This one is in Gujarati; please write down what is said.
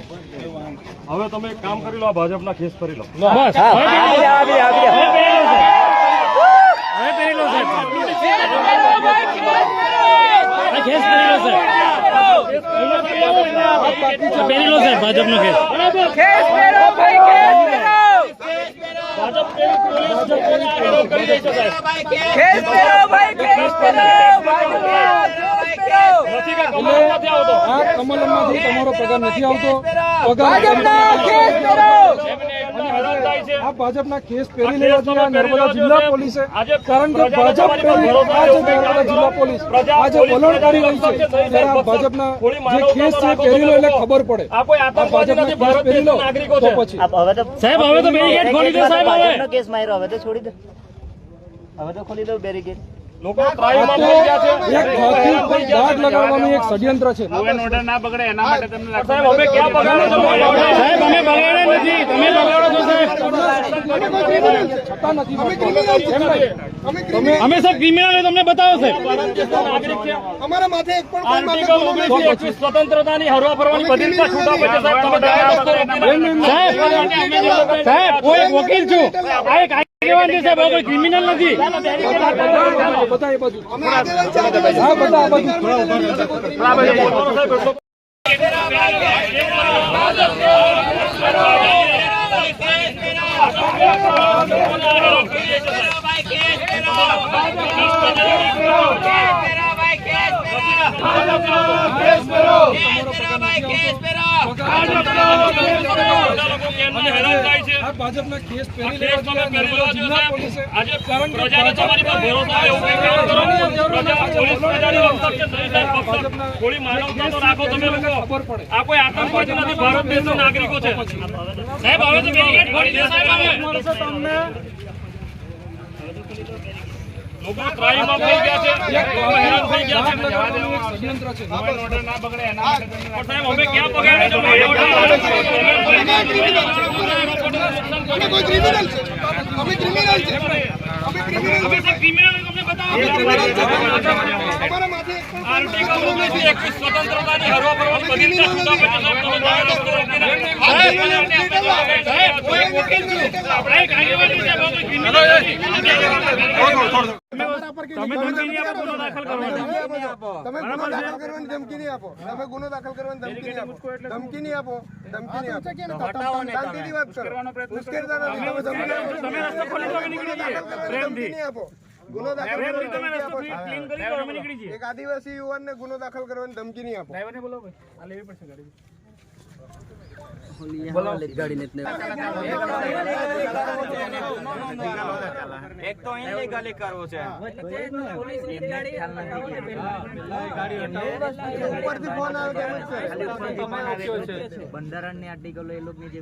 હવે તમે એક કામ કરી લો, આ ભાજપના કેસ કરી લો. બસ હવે પહેરી લો સાહેબ, કેસ પહેરી લો સાહેબ, પહેરી લો સાહેબ ભાજપનો કેસ. કમલમમાંથી તમારો પગાર નથી આવતો. આ ભાજપના કેસ પહેરી લેવા જોઈએ નર્મદા જિલ્લા પોલીસે, કારણ કે ભાજપ નર્મદા જિલ્લા પોલીસ આજે વલણ કરી રહી છે. ત્યારે આ ભાજપના જે કેસ છે પહેરી લો એટલે ખબર પડે. આ ભાજપના કેસ પહેરી લો તો પછી સાહેબ હવે તો બેરીકેડ ખોલી દો સાહેબ, હવે કેસ માર્યો હવે તો છોડી દો, હવે તો ખોલી દો બેરીકેડ. લોકો ત્રાહીમામ થઈ ગયા છે. એક હાથી ઉપર દાગ લગાડવાનું એક ષડયંત્ર છે. ઓર્ડર ના બગડે એના માટે તમને સાહેબ અમે ક્યાં બગાડો છો? સાહેબ અમે બગાડે નથી, તમે બગાડો છો સાહેબ. છતાં નથી અમે સાહેબ ક્રિમિનલ તમને બતાવો સાહેબ. નાગરિક છે. અમારા માથે એક પણ કોઈ માથે આર્ટિકલ 1921 સ્વતંત્રતાની હરવા ફરવાની બધી રીતે છૂટ આપે છે સાહેબ. તમે સાહેબ હું એક વકીલ છું, આ એક આગેવાન છે સાહેબ, કોઈ ક્રિમિનલ નથી. બધા એ બાજુ હા બધા આ બાજુ ભાજપના કેસ પહેરી લેવા જોઈએ નર્મદા જિલ્લા પોલીસે, કારણ કે થોડી માનવતા તો રાખો તમે લોકો. આ કોઈ આતંકવાદી નથી, ભારત દેશના નાગરિકો છે સાહેબ. હવે તો બેરીકેડ ખોલી દો સાહેબ. લોકો ત્રાહીમામ થઈ ગયા છે, હેરાન થઈ ગયા છે. ષડયંત્ર છે. ઓર્ડર ના બગડે એના માટે સાહેબ અમે ક્યાં બગાડે છો? અમે કોઈ ક્રિમિનલ છે, અમે ક્રિમિનલ છે, અમે ક્રિમિનલ અમે સાહેબ ક્રિમિનલ તમને બતાવો. અમારા માથે આર્ટિકલ 1921 સ્વતંત્રતાની હરવા ફરવાની બધી રીતે છૂટ આપે છે સાહેબ. તમે સાહેબ હું એક વકીલ છું, આપણે એક આગેવાન છે સાહેબ, કોઈ ક્રિમિનલ નથી. તમે ધમકી નહીં આપો, ગુનો દાખલ કરવાનો. તમે ગુનો દાખલ કરવાની ધમકી નહીં આપો, તમે ગુનો દાખલ કરવાની ધમકી નહીં આપો, ધમકી નહીં આપો, ધમકી નહીં આપો. શાંતિથી વાત કરો, ઉશ્કેરતા નથી. તમે ધમકી આપો, તમે રસ્તો ખોલી દો, અમે નીકળી જઈએ ધમકી નહીં આપો. ગુનો દાખલ કરવાની તમે ધમકી રસ્તો આપો. ક્લીન કરી દો, અમે નીકળી જઈએ. એક આદિવાસી યુવાનને ગુનો દાખલ કરવાની ધમકી નહીં આપો. ડ્રાઈવરને બોલો ભાઈ, આ લેવી પડશે ગાડી. એક તો ઇલીગલી કરવો છે, ઉપરથી ફોન આવે કે એમ જ છે. બંધારણની આર્ટિકલો એ લોકોની જે